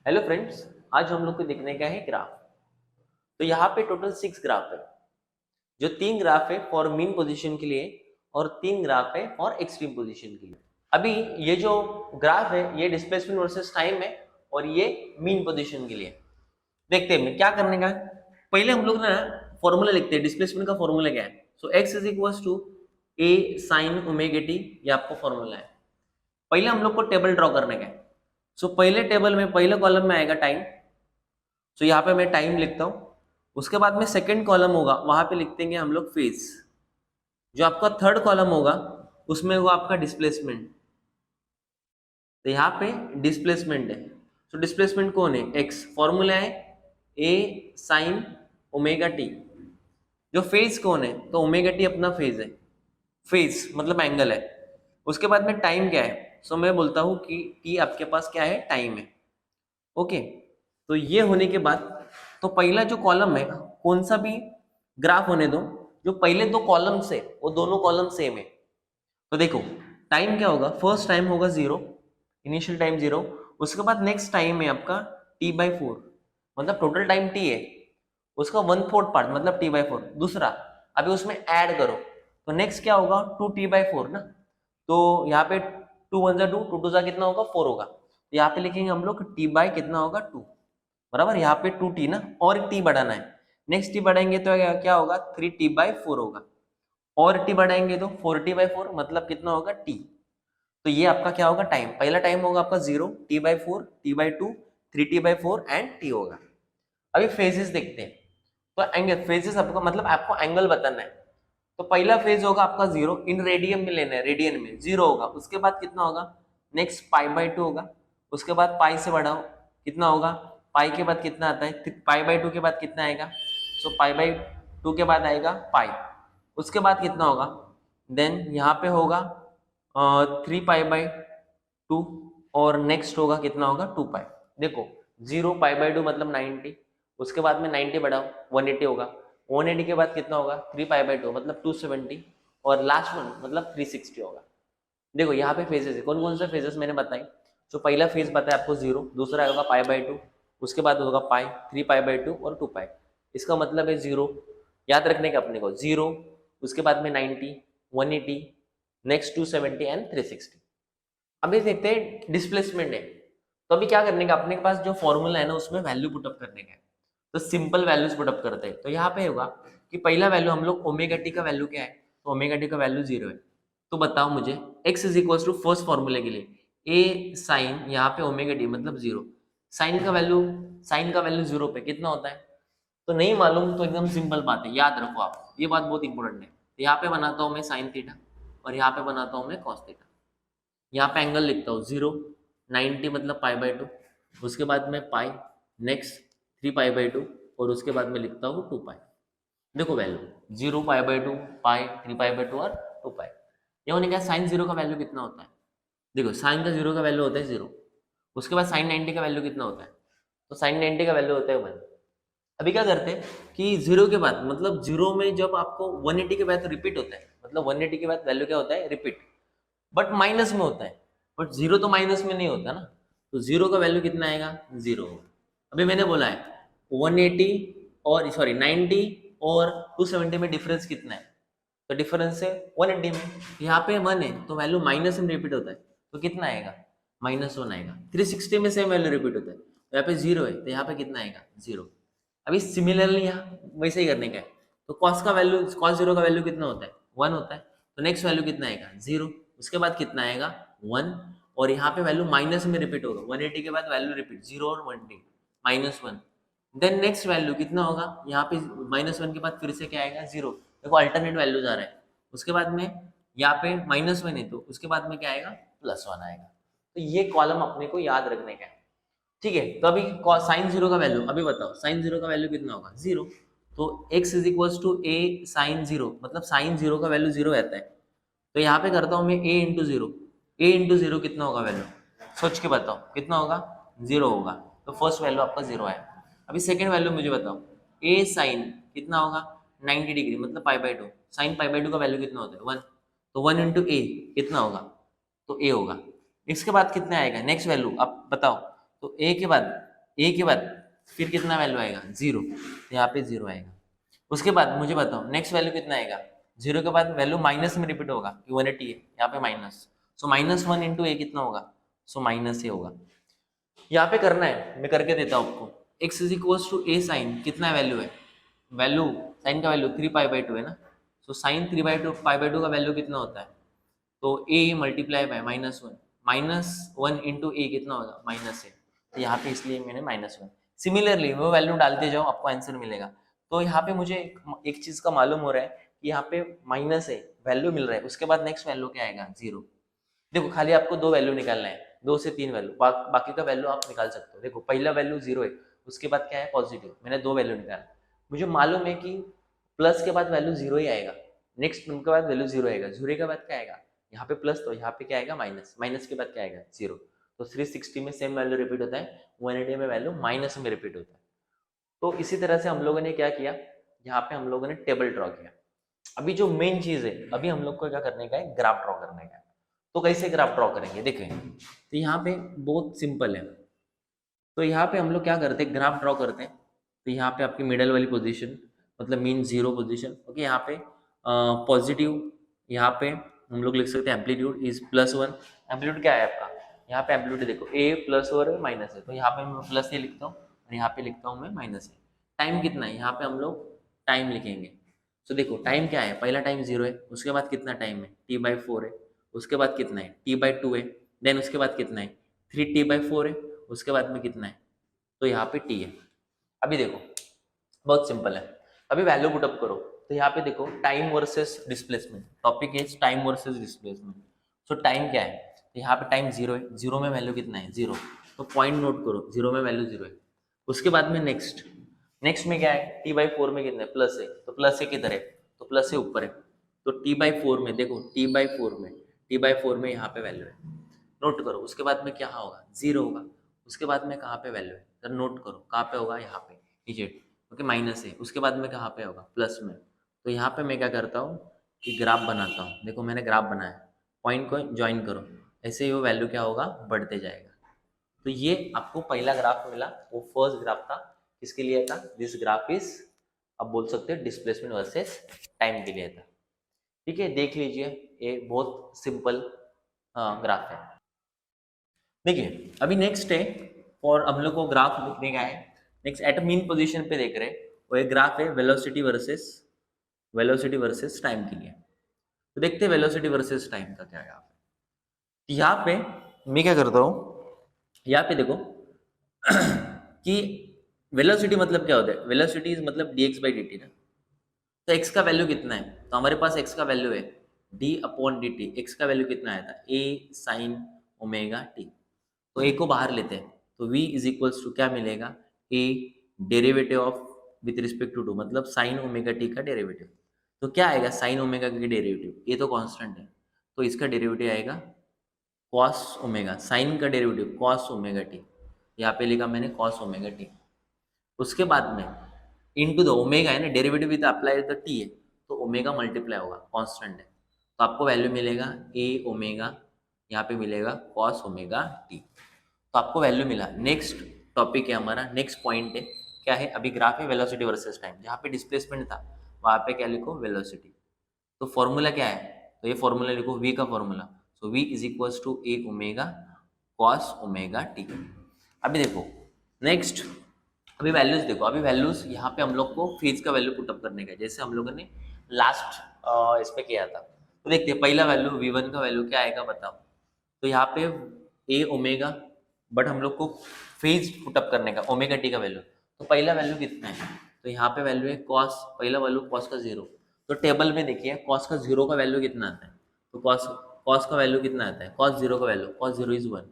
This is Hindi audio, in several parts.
हेलो फ्रेंड्स, आज हम लोग को देखने का है ग्राफ। तो यहाँ पे टोटल 6 ग्राफ है, जो 3 ग्राफ है फॉर मीन पोजीशन के लिए और 3 ग्राफ है फॉर एक्सट्रीम पोजीशन के लिए। अभी ये जो ग्राफ है ये डिस्प्लेसमेंट वर्सेस टाइम है और ये मीन पोजीशन के लिए। देखते हैं क्या करने का है। पहले हम लोग ना फॉर्मूला लिखते हैं, डिस्प्लेसमेंट का फॉर्मूला क्या है। So x is equal to a sine omega t, ये आपको फॉर्मूला है। पहले हम लोग को टेबल ड्रॉ करने का है। सो पहले टेबल में पहले कॉलम में आएगा टाइम। सो यहाँ पे मैं टाइम लिखता हूँ। उसके बाद में सेकंड कॉलम होगा, वहां पे लिख देंगे हम लोग फेज। जो आपका थर्ड कॉलम होगा उसमें होगा आपका डिस्प्लेसमेंट। तो यहाँ पे डिस्प्लेसमेंट है। सो डिस्प्लेसमेंट कौन है? एक्स। फॉर्मूला है ए साइन ओमेगा टी। जो फेज कौन है? तो ओमेगा टी अपना फेज है, फेज मतलब एंगल है। उसके बाद में टाइम क्या है? सो मैं बोलता हूँ कि टी आपके पास क्या है? टाइम है। ओके, तो ये होने के बाद तो पहला जो कॉलम है कौन सा भी ग्राफ होने दो, जो पहले दो कॉलम्स है वो दोनों कॉलम सेम है। तो देखो टाइम क्या होगा, फर्स्ट टाइम होगा 0, इनिशियल टाइम 0। उसके बाद नेक्स्ट टाइम है आपका t/4, मतलब टोटल टाइम t है, उसका 1/4 पार्ट मतलब t/4। दूसरा अभी उसमें ऐड करो तो नेक्स्ट क्या होगा? 2t/4 ना। तो यहाँ पे 2 1 जा 2, 2 2 जा कितना होगा? 4 होगा। तो यहाँ पे लिखेंगे हम लोग t बाय कितना होगा? 2 बराबर। यहाँ पे 2t ना, और t बढ़ाना है। नेक्स्ट t बढ़ाएंगे तो क्या होगा? 3t/4 होगा। और t बढ़ाएंगे तो 4t/4 मतलब कितना होगा? t। तो ये आपका क्या होगा? टाइम। पहला टाइम होगा आपका 0, t/4, t/2, 3t/4 and t होगा। अभी फेजेस देखते हैं। तो एंगल फेजेस आपका मतलब आपको एंगल बताना है। तो पहला फेज होगा आपका 0, इन रेडियन में लेना है, रेडियन में 0 होगा। उसके बाद कितना होगा? नेक्स्ट पाई/2 होगा। उसके बाद पाई से बढ़ाओ कितना होगा? पाई के बाद कितना आता है? पाई/2 के बाद कितना आएगा? सो पाई/2 के बाद आएगा पाई। उसके बाद कितना होगा? देन यहाँ पे होगा 3 पाई/2 और नेक्स्ट होगा कितना होगा? 2 पाई। देखो 0 पाई/2 मतलब 90। उसके बाद में 90 बढ़ाओ 180 होगा। 180 के बाद कितना होगा? 3 पाई/2 मतलब 270 और लास्ट वन मतलब 360 होगा। देखो यहाँ पे फेजेस है, कौन कौन से फेजेस मैंने बताए। तो पहला फेज बताया आपको 0, दूसरा होगा पाई/2, उसके बाद होगा पाई, 3 पाई/2 और 2 पाई। इसका मतलब है 0, याद रखने का अपने को 0, उसके बाद में 90, 180, नेक्स्ट 270 एंड 360। अभी देखते हैं डिस्प्लेसमेंट है। तो अभी क्या करने का, अपने के पास जो फॉर्मूला है ना उसमें वैल्यू पुटअप करने का है। तो सिंपल वैल्यूज पुटअप करते हैं। तो यहाँ पे होगा कि पहला वैल्यू हम लोग ओमेगा टी का वैल्यू क्या है? तो ओमेगा टी का वैल्यू 0 है। तो बताओ मुझे x is equal to first फॉर्मूले के लिए ए साइन, यहाँ पे ओमेगा टी मतलब 0। साइन का वैल्यू 0 पे कितना होता है? तो नहीं मालूम तो एकदम सिंपल बात है, याद रखो आप, ये बात बहुत इंपॉर्टेंट है। तो यहाँ पे बनाता हूँ मैं साइन थीटा और यहाँ पे बनाता हूँ मैं कॉस थीटा। यहाँ पे एंगल लिखता हूँ 0, 90 मतलब पाई/2, उसके बाद में पाई, नेक्स्ट 3 पाई/2 और उसके बाद में लिखता हूँ 2 पाई। देखो वैल्यू 0 पाई/2 पाई, 3 पाई/2 और 2 पाई। ये होने का साइन 0 का वैल्यू कितना होता है? देखो साइन का 0 का वैल्यू होता है 0। उसके बाद साइन 90 का वैल्यू कितना होता है? तो साइन 90 का वैल्यू होता है 1। अभी क्या करते हैं कि 0 के बाद मतलब 0 में जब आपको 180 के बाद रिपीट होता है, मतलब 180 के बाद वैल्यू क्या होता है? रिपीट, बट माइनस में होता है। बट 0 तो माइनस में नहीं होता ना। तो 0 का वैल्यू कितना आएगा? 0। अभी मैंने बोला है 180 और सॉरी 90 और 270 में डिफरेंस कितना है? तो डिफरेंस है 180 में। यहाँ पे 1 है तो वैल्यू माइनस में रिपीट होता है, तो कितना आएगा? -1 आएगा। 360 में सेम वैल्यू रिपीट होता है, तो यहाँ पे 0 है तो यहाँ पे कितना आएगा? 0। अभी सिमिलरली यहाँ वैसे ही करने का है। तो cos का वैल्यू, cos 0 का वैल्यू कितना होता है? 1 होता है। तो नेक्स्ट वैल्यू कितना आएगा? 0। उसके बाद कितना आएगा? 1। और यहाँ पे वैल्यू माइनस में रिपीट होगा, 180 के बाद वैल्यू रिपीट 0 और 180 -1। देन नेक्स्ट वैल्यू कितना होगा? यहाँ पे -1 के बाद फिर से क्या आएगा? 0। देखो अल्टरनेट वैल्यूज आ रहा है। उसके बाद में यहाँ पे -1 है तो उसके बाद में क्या आएगा? +1 आएगा। तो ये कॉलम अपने को याद रखने का है। ठीक है, तो अभी साइन 0 का वैल्यू अभी बताओ, साइन 0 का वैल्यू कितना होगा? 0। तो x is equal to a sine 0, मतलब साइन 0 का वैल्यू 0 रहता है। तो यहाँ पे करता हूँ मैं a इंटू 0। a इंटू 0 कितना होगा वैल्यू? सोच के बताओ कितना होगा? 0 होगा। तो फर्स्ट वैल्यू आपका 0 है। अभी सेकेंड वैल्यू मुझे बताओ, a साइन कितना होगा? 90 डिग्री मतलब पाई/2। साइन पाई/2 का वैल्यू कितना होता है? 1। तो 1 इंटू ए कितना होगा? तो a होगा। इसके बाद कितना आएगा नेक्स्ट वैल्यू? आप बताओ। तो a के बाद ए के बाद फिर कितना वैल्यू आएगा 0, तो यहाँ पे 0 आएगा। उसके बाद मुझे बताओ नेक्स्ट वैल्यू कितना आएगा, 0 के बाद वैल्यू माइनस में रिपीट होगा, 180 है यहाँ पे माइनस, सो -1 इंटू ए कितना होगा, सो माइनस ए होगा। यहाँ पे करना है, मैं करके देता हूँ आपको। x is equals to a sine कितना वैल्यू है, वैल्यू साइन का वैल्यू 3π/2 है ना, सो साइन 3π/2 का वैल्यू कितना होता है, तो a मल्टीप्लाई बाय -1 इंटू ए कितना होगा -a, तो यहाँ पे इसलिए मैंने -1। सिमिलरली वो वैल्यू डालते जाओ आपको आंसर मिलेगा। तो यहाँ पे मुझे एक चीज का मालूम हो रहा है कि यहाँ पे माइनस है वैल्यू मिल रहा है, उसके बाद नेक्स्ट वैल्यू क्या आएगा 0। देखो खाली आपको 2 वैल्यू निकालना है, 2 से 3 वैल्यू, बाकी का वैल्यू आप निकाल सकते हो। देखो पहला वैल्यू 0 है, उसके बाद क्या है पॉजिटिव, मैंने 2 वैल्यू निकाला। मुझे मालूम है कि प्लस के बाद वैल्यू 0 ही आएगा, नेक्स्ट के बाद वैल्यू 0 आएगा, 0 के बाद क्या आएगा यहाँ पे प्लस, तो यहाँ पे क्या आएगा माइनस के बाद क्या आएगा 0। तो 360 में सेम वैल्यू रिपीट होता है, 180 में वैल्यू माइनस में रिपीट होता है। तो इसी तरह से हम लोगों ने क्या किया, यहाँ पे हम लोगों ने टेबल ड्रॉ किया। अभी जो मेन चीज है, अभी हम लोग को क्या करने का है, ग्राफ ड्रॉ करने का है। तो कैसे ग्राफ ड्रॉ करेंगे देखें, तो यहाँ पे बहुत सिंपल है। तो यहाँ पे हम लोग क्या करते हैं, ग्राफ ड्रॉ करते हैं। तो यहाँ पे आपकी मिडल वाली पोजीशन मतलब मीन 0 पोजीशन, ओके। यहाँ पे पॉजिटिव, यहाँ पे हम लोग लिख सकते हैं एम्पलीट्यूड इज +1। एम्पलीट्यूड क्या है आपका, यहाँ पे एम्पलीट्यूड देखो ए प्लस और माइनस है, तो यहाँ पे मैं प्लस ए लिखता हूँ और यहाँ पे लिखता हूँ मैं माइनस ए। टाइम कितना है, यहाँ पे हम लोग टाइम लिखेंगे। तो देखो टाइम क्या है, पहला टाइम 0 है, उसके बाद कितना टाइम है t/4 है, उसके बाद कितना है t/2 है, देन उसके बाद कितना है 3t/4 है, उसके बाद में कितना है, तो यहाँ पे t है। अभी देखो बहुत सिंपल है, अभी वैल्यू पुटअप करो। तो यहाँ पे देखो time versus displacement, topic is time versus displacement. So time क्या है, तो यहाँ पे टाइम 0 है, 0 में वैल्यू कितना है 0, तो पॉइंट नोट करो 0 में वैल्यू 0 है। उसके बाद में नेक्स्ट में क्या है t/4 में कितना है प्लस है, तो प्लस है किधर है, तो प्लस है ऊपर है, तो t/4 में देखो t/4 में यहाँ पे वैल्यू है, नोट करो। उसके बाद में क्या होगा 0 होगा, उसके बाद में कहाँ पे वैल्यू है, तो नोट करो कहाँ पे होगा, यहाँ पे नीचे, ओके माइनस है, उसके बाद में कहाँ पे होगा प्लस में। तो यहाँ पे मैं क्या करता हूँ कि ग्राफ बनाता हूँ, देखो मैंने ग्राफ बनाया, पॉइंट को ज्वाइन करो, ऐसे ही वो वैल्यू क्या होगा बढ़ते जाएगा। तो ये आपको पहला ग्राफ मिला, वो फर्स्ट ग्राफ था, किसके लिए था, दिस ग्राफ इज, आप बोल सकते हैं डिस्प्लेसमेंट वर्सेस टाइम के लिए था। ठीक है, देख लीजिए ये बहुत सिंपल ग्राफ है। देखिए अभी नेक्स्ट है, और हम लोग को ग्राफ लिखने का है। नेक्स्ट एट मीन पोजीशन पे देख रहे हैं, वो एक ग्राफ है वेलोसिटी वर्सेस टाइम के लिए। तो देखते हैं वेलोसिटी वर्सेस टाइम का क्या है। यहाँ पे मैं क्या करता हूँ, यहाँ पे देखो कि वेलोसिटी मतलब क्या होता है, वेलोसिटी मतलब dx/dt ना। तो x का वैल्यू कितना है, तो हमारे पास x का वैल्यू है d/dt। x का वैल्यू कितना आया था a sin ωt। तो a को बाहर लेते हैं, तो v इज इक्वल्स टू क्या मिलेगा, a derivative of with respect to 2 मतलब साइन ωt का डेरिवेटिव। तो क्या आएगा साइन ओमेगा की डेरिवेटिव, ये तो कांस्टेंट है, तो इसका डेरिवेटिव आएगा cos ओमेगा, साइन का डेरिवेटिव cos ωt, यहाँ पे लिखा मैंने cos ωt। उसके बाद में इनटू द ओमेगा है ना, derivative with apply the T है, तो ओमेगा मल्टीप्लाई होगा, कांस्टेंट है, तो आपको वैल्यू मिलेगा a ओमेगा, यहाँ पे मिलेगा cos ωt। तो आपको वैल्यू मिला। नेक्स्ट टॉपिक है हमारा, नेक्स्ट पॉइंट है क्या है, अभी ग्राफ है वेलोसिटी वर्सेस टाइम, जहाँ पे डिस्प्लेसमेंट था वहाँ पे क्या लिखो वेलोसिटी। तो फॉर्मूला क्या है, तो ये फॉर्मूला लिखो v का formula, so v is equals to a omega cos ωt। अभी देखो नेक्स्ट, अभी वैल्यूज देखो, अभी वैल्यूज यहाँ पे हम लोग को फेज का वैल्यू पुटअप करने का है, जैसे हम लोगों ने लास्ट इस पे किया था। तो देखते हैं पहला वैल्यू v1 का वैल्यू क्या आएगा बताओ। तो यहाँ पे a ओमेगा, बट हम लोग को फेज पुटअप करने का ओमेगा टी का वैल्यू, तो पहला वैल्यू कितना है, तो यहाँ पे वैल्यू है cos, पहला वैल्यू cos का 0। तो टेबल में देखिए cos का 0 का वैल्यू कितना आता है, तो cos का वैल्यू कितना आता है, cos 0 का value cos 0 is 1,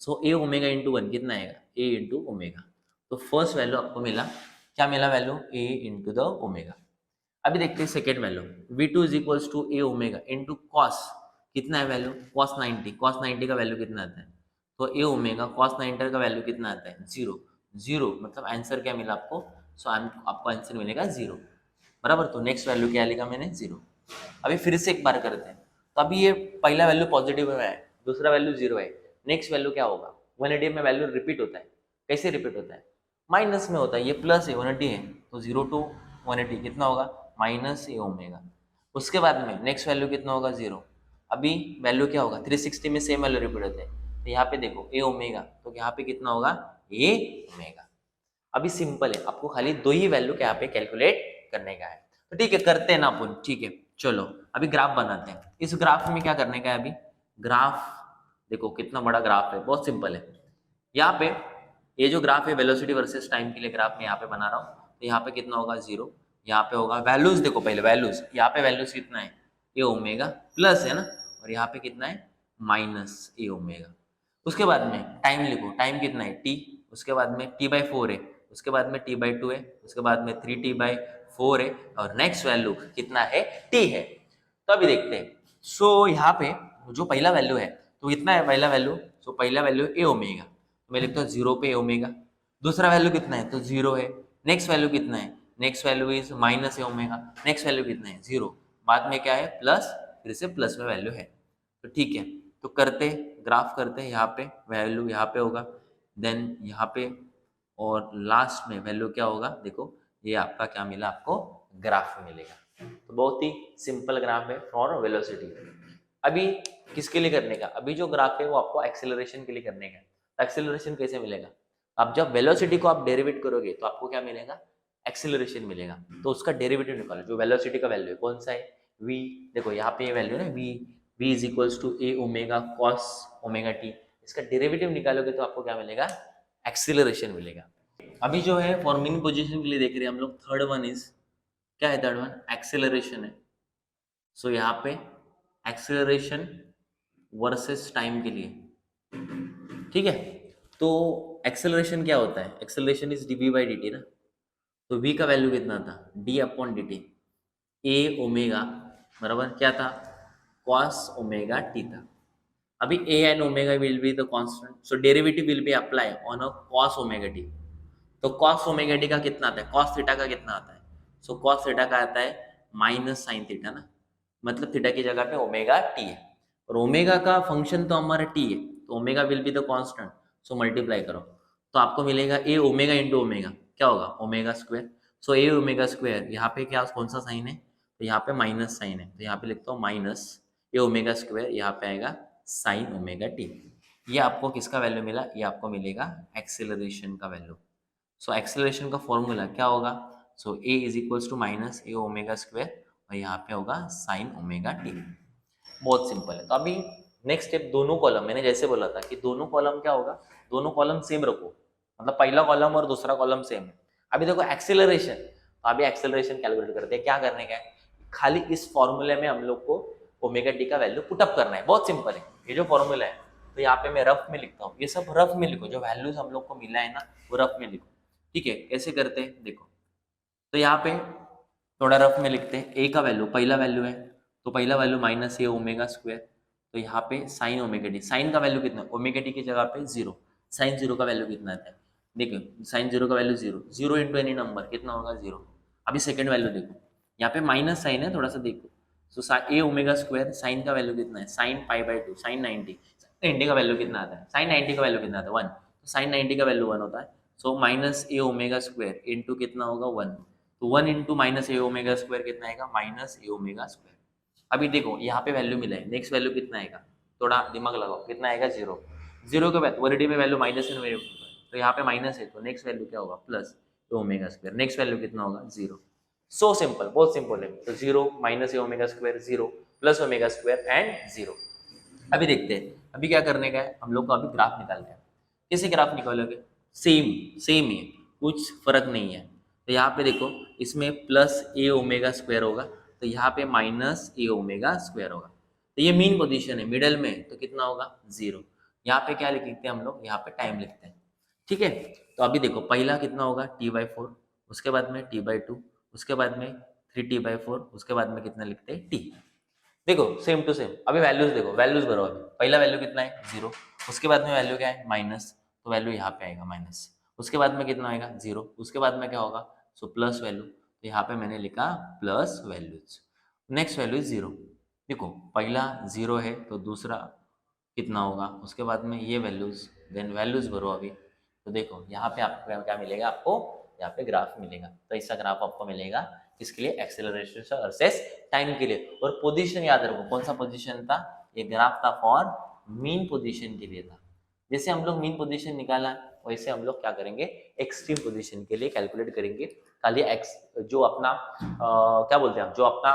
so a omega into 1 कितना आएगा a इंटू ओमेगा। तो फर्स्ट वैल्यू आपको मिला, क्या मिला value a into the omega. अभी देखते हैं second value, v2 is equals to a omega into cos, कितना है वैल्यू cos 90 का वैल्यू कितना आता है, तो a ओमेगा cos 90 का वैल्यू कितना आता है 0 मतलब आंसर क्या मिला आपको, सो आपको आंसर मिलेगा 0 बराबर। तो नेक्स्ट वैल्यू क्या लिखा मैंने 0। अभी फिर से एक बार करते हैं, तो अभी ये पहला वैल्यू पॉजिटिव है, दूसरा वैल्यू 0 है, नेक्स्ट वैल्यू क्या होगा, 180 में वैल्यू रिपीट होता है, कैसे रिपीट होता है, माइनस में होता है, ये प्लस है 180 है, तो 0 to 180 कितना होगा माइनस ए ओमेगा। उसके बाद में नेक्स्ट वैल्यू कितना होगा 0। अभी वैल्यू क्या होगा 360 में सेम वैल्यू रिपीट होते हैं, तो यहाँ पे देखो ए ओमेगा, तो यहाँ पे कितना होगा ए ओमेगा। अभी सिंपल है, आपको खाली दो ही वैल्यू के यहाँ पे कैलकुलेट करने का है, तो ठीक है करते हैं ना अपन। ठीक है चलो अभी ग्राफ बनाते हैं। इस ग्राफ में क्या करने का है, अभी ग्राफ देखो कितना बड़ा ग्राफ है, बहुत सिंपल है। यहाँ पे ये जो ग्राफ है वेलोसिटी वर्सेस टाइम के लिए ग्राफ में यहाँ पे बना रहा हूँ, तो यहाँ पे कितना होगा 0, यहाँ पे होगा वैल्यूज, देखो पहले वैल्यूज, यहाँ पे वैल्यूज कितना है ए ओमेगा प्लस है ना, और यहाँ पे कितना है माइनस ए ओमेगा। उसके बाद में टाइम लिखो, टाइम कितना है टी, उसके बाद में t/4 है, उसके बाद में t/2 है, उसके बाद में 3t/4 है, और नेक्स्ट वैल्यू कितना है t है। तो अभी देखते हैं। सो यहाँ पे जो पहला वैल्यू है तो कितना है पहला वैल्यू, सो पहला वैल्यू ए ओमेगा, तो मैं लिखता हूँ 0 पे ए ओमेगा। दूसरा वैल्यू कितना है तो 0 है। नेक्स्ट वैल्यू कितना है, next value is minus a omega. Next value कितना है 0, बाद में क्या है प्लस, फिर से प्लस में वैल्यू है। तो ठीक है तो करते ग्राफ करते हैं, यहाँ पे वैल्यू यहाँ पे होगा, देन यहाँ पे, और लास्ट में वैल्यू क्या होगा देखो, ये आपका क्या मिला आपको ग्राफ मिलेगा। तो बहुत ही सिंपल ग्राफ है फॉर वेलोसिटी। अभी किसके लिए करने का, अभी जो ग्राफ है वो आपको एक्सेलरेशन के लिए करने का। एक्सेलरेशन कैसे मिलेगा, अब जब वेलोसिटी को आप डेरिवेट करोगे तो आपको क्या मिलेगा एक्सेलरेशन मिलेगा। तो उसका डेरिवेटिव निकालो, जो वेलोसिटी का वैल्यू है कौन सा है v, देखो यहाँ पे ये वैल्यू है v is equals to a omega cos omega t, इसका डेरिवेटिव निकालोगे तो आपको क्या मिलेगा एक्सेलरेशन मिलेगा। अभी जो है फॉर मीन पोजीशन के लिए देख रहे हैं हम लोग, थर्ड वन इज क्या है, थर्ड वन एक्सेलरेशन है। सो यहाँ पे एक्सेलरेशन वर्सेस टाइम के लिए, ठीक है। तो एक्सेलरेशन क्या होता है, acceleration is d v by d t ना, तो v का वैल्यू कितना था d upon d t, a omega बराबर क्या था कॉस ओमेगा टी था। अभी a and omega will be the constant, so derivative will be apply on a cos omega t. तो कॉस ओमेगा टी का कितना आता है, कॉस थीटा का कितना आता है, सो कॉस थीटा का आता है माइनस साइन थीटा ना, मतलब थीटा की जगह पे ओमेगा टी है, और ओमेगा का फंक्शन तो हमारा टी है, तो omega will be the constant, so multiply करो तो आपको मिलेगा ए ओमेगा इंटू ओमेगा, क्या होगा ओमेगा स्क्वायर। सो ए ओमेगा स्क्वायर, यहाँ पे क्या कौन सा साइन है, तो यहाँ पे माइनस साइन है, तो यहाँ पे लिखता हूँ माइनस ए ओमेगा स्क्वायर, यहाँ पे आएगा साइन ओमेगा टी। ये आपको किसका वैल्यू मिला, ये आपको मिलेगा एक्सेलरेशन का वैल्यू। सो एक्सेलरेशन का फॉर्मूला क्या होगा, so a is equals to minus a omega square, और यहाँ पे होगा साइन ओमेगा टी। बहुत सिंपल है। तो अभी नेक्स्ट स्टेप, दोनों कॉलम मैंने जैसे बोला था कि दोनों कॉलम क्या होगा, दोनों कॉलम सेम रखो, मतलब पहला कॉलम और दूसरा कॉलम सेम है। अभी देखो एक्सेलरेशन, तो अभी एक्सेलरेशन कैलकुलेट करते हैं। क्या करने का है, खाली इस फॉर्मूले में हम लोग को ओमेगा टी का वैल्यू पुटअप करना है, बहुत सिंपल है। ये जो फॉर्मूला है तो यहाँ पे मैं रफ में लिखता हूँ, ये सब रफ में लिखो, जो वैल्यूज हम लोग को मिला है ना वो रफ में लिखो, ठीक है। कैसे करते हैं देखो, तो यहाँ पे थोड़ा रफ में लिखते हैं, ए का वैल्यू पहला वैल्यू है, तो पहला value minus a omega square, तो यहाँ पे साइन ओमेगा टी, साइन का वैल्यू कितना, ओमेगा टी की जगह पे 0, साइन 0 का वैल्यू कितना आता है देखो, साइन 0 का वैल्यू 0, 0 इंटू एनी नंबर कितना होगा 0। अभी सेकंड वैल्यू देखो, यहाँ पे माइनस साइन है, थोड़ा सा देखो, सो ए ओमेगा स्क्वायर, साइन का वैल्यू कितना है साइन π/2, साइन 90 का वैल्यू कितना आता है, साइन 90 का वैल्यू कितना आता है 1, तो साइन 90 का वैल्यू 1 होता है। So minus a omega square into कितना होगा 1, तो 1 into minus a omega square कितना आएगा माइनस ए ओमेगा स्क्वायर। अभी देखो यहाँ पे वैल्यू मिला है, नेक्स्ट वैल्यू कितना आएगा, थोड़ा दिमाग लगाओ, कितना आएगा 0, 0 के बाद वर्डी में वैल्यू माइनस है, तो यहाँ पे माइनस है, तो नेक्स्ट वैल्यू क्या होगा प्लस ए ओमेगा स्क्वायर, नेक्स्ट वैल्यू कितना होगा 0। सो सिंपल, बहुत सिंपल है। तो 0 minus a omega square 0 plus omega square and 0। अभी देखते हैं अभी क्या करने का है, हम लोग को अभी ग्राफ निकालना है। कैसे ग्राफ निकालोगे, सेम सेम ही है, कुछ फर्क नहीं है। तो यहाँ पे देखो, इसमें प्लस ए ओमेगा स्क्वायर होगा, तो यहाँ पे माइनस ए ओमेगा स्क्वायर होगा, तो ये मीन पोजीशन है मिडल में, तो कितना होगा 0। यहाँ पे क्या लिखते हैं हम लोग, यहाँ पे टाइम लिखते हैं, ठीक है। तो अभी देखो पहला कितना होगा t/4, उसके बाद में t/2, उसके बाद में 3t/4, उसके बाद में कितना लिखते हैं t। देखो सेम टू सेम, अभी वैल्यूज देखो, वैल्यूज भरो। अभी पहला वैल्यू कितना है 0, उसके बाद में वैल्यू क्या है माइनस, तो वैल्यू यहाँ पे आएगा माइनस, उसके बाद में कितना आएगा 0, उसके बाद में क्या होगा, सो प्लस वैल्यू, तो यहाँ पे मैंने लिखा प्लस वैल्यूज, नेक्स्ट वैल्यू 0। देखो पहला 0 है, तो दूसरा कितना होगा, उसके बाद में ये वैल्यूज, देन वैल्यूज भरो अभी, तो देखो यहाँ पे आपको क्या मिलेगा, आपको यहाँ पे ग्राफ मिलेगा। तो ऐसा ग्राफ आपको मिलेगा किसके लिए, एक्सेलरेशन वर्सेस टाइम के लिए। और पोजीशन याद रखो, कौन सा पोजीशन था, ये ग्राफ था फॉर मीन पोजीशन के लिए था। जैसे हम लोग मीन पोजीशन निकाला वैसे हम लोग क्या करेंगे, एक्सट्रीम पोजीशन के लिए कैलकुलेट करेंगे। खाली एक्स जो अपना क्या बोलते हैं, जो अपना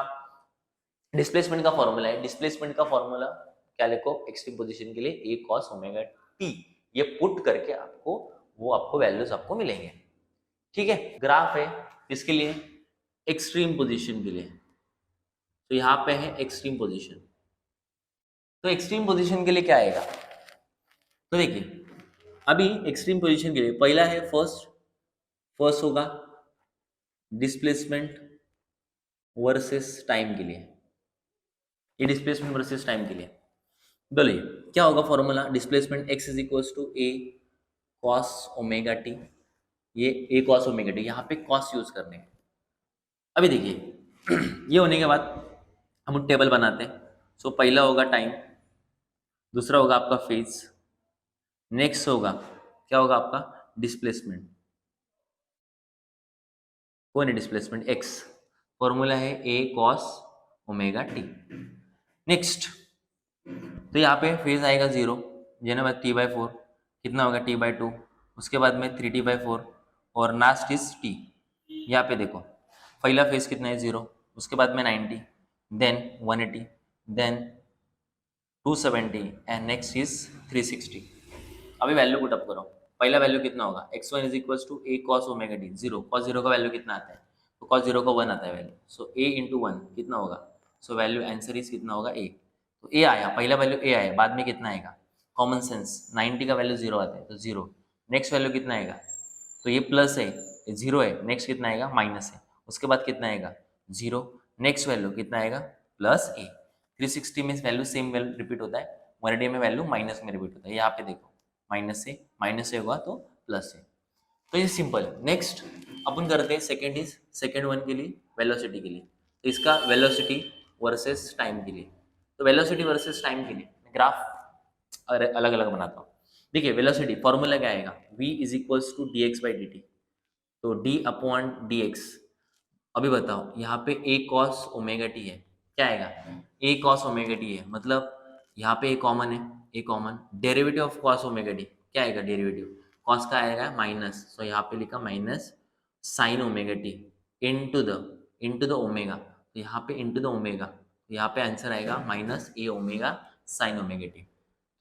डिस्प्लेसमेंट का फॉर्मूला है, डिस्प्लेसमेंट का फॉर्मूला क्या लिखो, एक्सट्रीम पोजीशन के लिए ए कॉस ओमेगा टी, ये पुट करके आपको वो आपको वैल्यूज आपको मिलेंगे। ठीक है, ग्राफ है किसके लिए, एक्सट्रीम पोजीशन के लिए। तो यहाँ पे है एक्सट्रीम पोजीशन। तो एक्सट्रीम पोजीशन के लिए क्या आएगा, तो देखिए अभी एक्सट्रीम पोजीशन के लिए पहला है फर्स्ट होगा डिस्प्लेसमेंट वर्सेस टाइम के लिए, ये डिस्प्लेसमेंट वर्सेस टाइम के लिए। बोलिए क्या होगा formula, displacement x is equal to a cos omega t, ये ए कॉस ओमेगा टी, यहाँ पे कॉस यूज करने हैं। अभी देखिए ये होने के बाद हम टेबल बनाते हैं। सो पहला होगा टाइम, दूसरा होगा आपका फेज, नेक्स्ट होगा क्या होगा आपका डिस्प्लेसमेंट, कौन है डिस्प्लेसमेंट, x, फॉर्मूला है ए कॉस ओमेगा टी। नेक्स्ट तो यहाँ पे फेज आएगा 0, जेने बाद t/4 कितना होगा t/2, उसके बाद में 3t/4 और लास्ट इज t। यहाँ पे देखो पहला फेज कितना है 0, उसके बाद में 90, then 180, then 270 and next is 360। अभी वैल्यू पुट अप करो, पहला वैल्यू कितना होगा, x1 is equal to a cos omega t, 0, cos 0 का वैल्यू कितना आता है, तो कॉस 0 का 1 आता है वैल्यू। सो a इंटू 1 कितना होगा, सो वैल्यू आंसर इज कितना होगा a। तो a आया, पहला वैल्यू a आया, बाद में कितना आएगा, कॉमन सेंस 90 का वैल्यू 0 आता है तो 0, नेक्स्ट वैल्यू कितना आएगा, तो ये प्लस है, ये 0 है, नेक्स्ट कितना आएगा माइनस है, उसके बाद कितना आएगा 0, नेक्स्ट वैल्यू कितना आएगा प्लस a। 360 में वैल्यू सेम वैल्यू रिपीट होता है, 180 में वैल्यू माइनस में रिपीट होता है। यहाँ पे देखो माइनस से होगा तो प्लस से, तो ये सिंपल है। नेक्स्ट अपन करते हैं सेकेंड वन के लिए वेलोसिटी के लिए, तो इसका वेलोसिटी वर्सेस टाइम के लिए, तो वेलोसिटी वर्सेस टाइम के लिए ग्राफ अलग अलग बनाता हूँ। देखिए वेलोसिटी फॉर्मूला क्या आएगा, v is equals to d x by d t, तो d अपॉन डी एक्स। अभी बताओ यहाँ पे a cos ओमेगा टी है, क्या आएगा a cos ओमेगा टी है, मतलब यहाँ पे a कॉमन है, a common, derivative of cos omega T क्या आएगा, डेरिवेटिव cos का आएगा माइनस, सो यहाँ पे लिखा minus sign omega t into the omega, तो यहाँ पे इंटू द ओमेगा, तो यहाँ पे आंसर आएगा minus a omega sine omega t.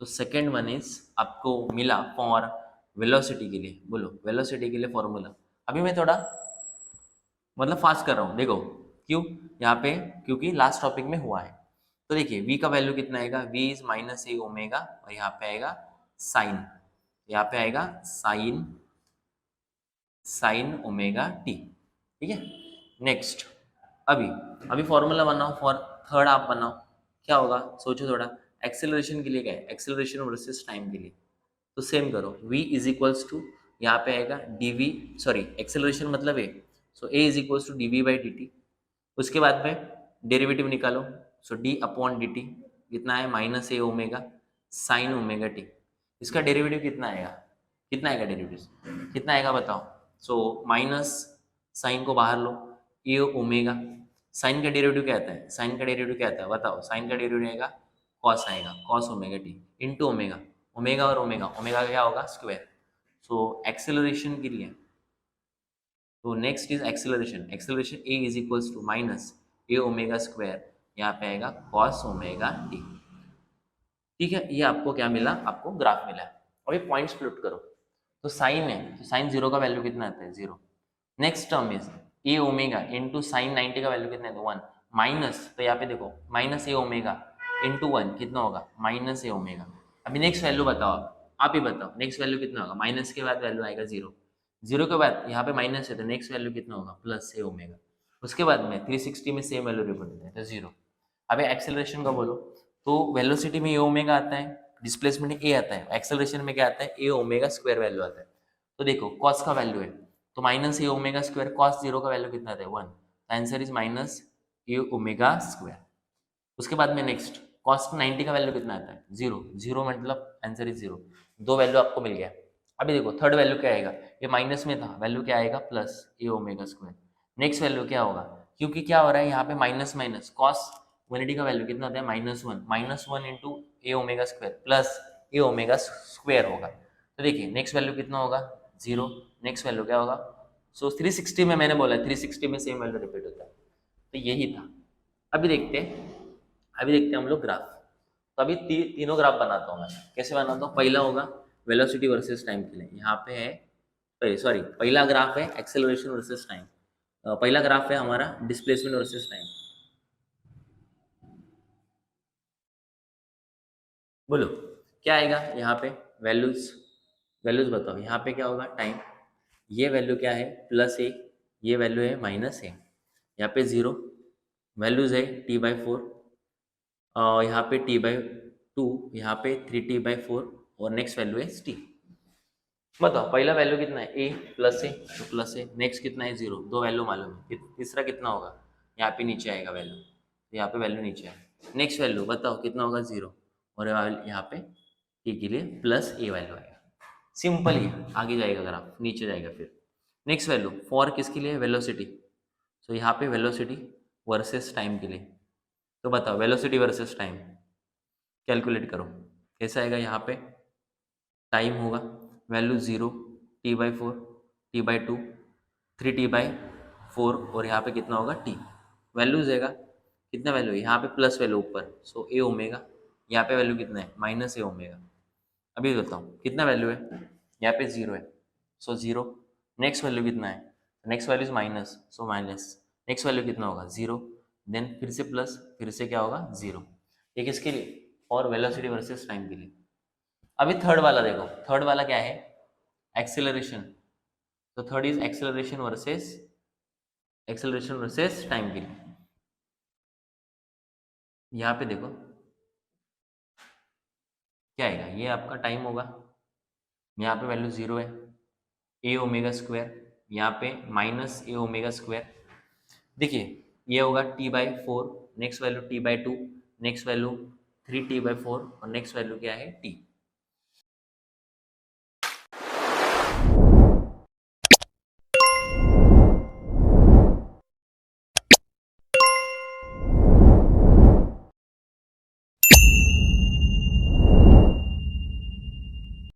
तो सेकेंड वन इज आपको मिला फॉर वेलोसिटी के लिए, बोलो वेलोसिटी के लिए फॉर्मूला। अभी मैं थोड़ा मतलब फास्ट कर रहा हूँ, देखो क्यों, यहाँ पे क्योंकि लास्ट टॉपिक में हुआ है। तो देखिए v का वैल्यू कितना आएगा, v is minus a omega, और यहाँ पे आएगा साइन, यहाँ पे आएगा साइन ओमेगा टी। ठीक है, नेक्स्ट अभी फॉर्मूला बनाओ फॉर थर्ड आप बनाओ, क्या होगा सोचो थोड़ा, एक्सेलरेशन के लिए क्या है, एक्सेलरेशन वर्सेस टाइम के लिए, तो सेम करो, v इज इक्वल्स टू यहाँ पे आएगा dv, सॉरी एक्सेलरेशन मतलब a, so a is equals to dv by dt, उसके बाद में डेरिवेटिव निकालो, सो d अपॉन dt कितना है minus a omega sine omega t, इसका डेरिवेटिव कितना आएगा डेरिवेटिव कितना आएगा बताओ, सो माइनस साइन को बाहर लो, ए ओमेगा, साइन का डेरिवेटिव क्या आता है, साइन का डेरिवेटिव क्या आता है बताओ, साइन का डेरिवेटिव आएगा cos omega t into omega, omega और ओमेगा का क्या होगा स्क्वायर। सो एक्सेलरेशन के लिए, तो next is acceleration a is equals to minus a omega square, यहाँ पे आएगा कॉस ओमेगा टी। ठीक है, ये आपको क्या मिला, आपको ग्राफ मिला। अभी पॉइंट्स प्लॉट करो, तो साइन है, तो साइन 0 का वैल्यू कितना आता है 0, next term is a omega into sine 90 का वैल्यू कितना है 1, माइनस, तो यहाँ पे देखो माइनस ए ओमेगा इंटू 1 कितना होगा माइनस ए ओमेगा। अभी नेक्स्ट वैल्यू बताओ, आप ही बताओ नेक्स्ट वैल्यू कितना होगा, माइनस के बाद वैल्यू आएगा 0 के बाद यहाँ पे माइनस है तो नेक्स्ट वैल्यू कितना होगा प्लस ए ओमेगा, उसके बाद में 360 में सेम वैल्यू रिपीट होता है तो 0। अभी एक्सेलरेशन का बोलो, तो वेलोसिटी में ए ओमेगा आता है, डिस्प्लेसमेंट में ए आता है, एक्सेलरेशन में क्या आता है ए ओमेगा स्क्वायर वैल्यू आता है। तो देखो कॉस का वैल्यू है तो minus a omega square, cos 0 का वैल्यू कितना आता है 1, answer is minus a omega square. उसके बाद में नेक्स्ट कॉस 90 का वैल्यू कितना आता है 0 मतलब आंसर इज 0, दो वैल्यू आपको मिल गया। अभी देखो थर्ड वैल्यू क्या आएगा, ये माइनस में था, वैल्यू क्या आएगा प्लस ए ओमेगा स्क्वायर। नेक्स्ट वैल्यू क्या होगा, क्योंकि क्या हो रहा है यहाँ पे माइनस माइनस, कॉस 180 का वैल्यू कितना होता है -1 इंटू ए ओमेगा स्क्वायर प्लस ए ओमेगा स्क्वायर होगा। तो देखिए नेक्स्ट वैल्यू कितना होगा 0, नेक्स्ट वैल्यू क्या होगा, सो 360 में मैंने बोला 360 में सेम वैल्यू रिपीट होता है, तो यही था। अभी देखते हैं हम लोग ग्राफ। तो अभी तीनों ग्राफ बनाता हूँ मैं। कैसे बनाता हूँ, पहला होगा वेलोसिटी वर्सेस टाइम के लिए, यहाँ पे है सॉरी पहला ग्राफ है एक्सेलरेशन वर्सेस टाइम, पहला ग्राफ है हमारा डिस्प्लेसमेंट वर्सेस टाइम। बोलो क्या आएगा यहाँ पे, वैल्यूज वैल्यूज बताओ, यहाँ पे क्या होगा टाइम, ये वैल्यू क्या है +a, ये वैल्यू है -a, यहाँ पे 0 वैल्यूज है t/4, यहाँ पे t/2, यहाँ पे 3t/4 और नेक्स्ट वैल्यू है t। बताओ पहला वैल्यू कितना है a प्लस ए, तो प्लस ए, नेक्स्ट कितना है 0, दो वैल्यू मालूम है, तीसरा कितना होगा, यहाँ पे नीचे आएगा वैल्यू, तो यहाँ पे वैल्यू नीचे है। नेक्स्ट वैल्यू बताओ कितना होगा 0, और यहाँ पे t के लिए प्लस ए वैल्यू आएगा। सिंपल ही आगे जाएगा ग्राफ, नीचे जाएगा फिर। नेक्स्ट वैल्यू फॉर किसके लिए, वेलोसिटी, तो यहाँ पे वेलोसिटी वर्सेस टाइम के लिए, तो बताओ वेलोसिटी वर्सेस टाइम कैलकुलेट करो, कैसा आएगा, यहाँ पे टाइम होगा वैल्यू 0, t/4, t/2, 3t/4 और यहाँ पे कितना होगा t, वैल्यू देगा कितना वैल्यू है, यहाँ पे प्लस वैल्यू ऊपर, सो ए ओमेगा, यहाँ पे वैल्यू कितना है -a ओमेगा। अभी बताऊँ कितना वैल्यू है, यहाँ पे 0 है, सो 0, नेक्स्ट वैल्यू कितना है, next value is minus, so minus, next value कितना होगा 0, देन फिर से प्लस, फिर से क्या होगा 0। ये किसके लिए, और वेलोसिटी वर्सेस टाइम के लिए। अभी थर्ड वाला देखो, थर्ड वाला क्या है एक्सेलरेशन, तो third is acceleration versus time के लिए। यहाँ पे देखो क्या आएगा, ये आपका टाइम होगा, यहाँ पे वैल्यू 0 है, ए ओमेगा स्क्वायर, यहाँ पे -a ओमेगा स्क्वायर। देखिए ये होगा t/4, next value t/2, next value 3t/4 और नेक्स्ट वैल्यू क्या है t।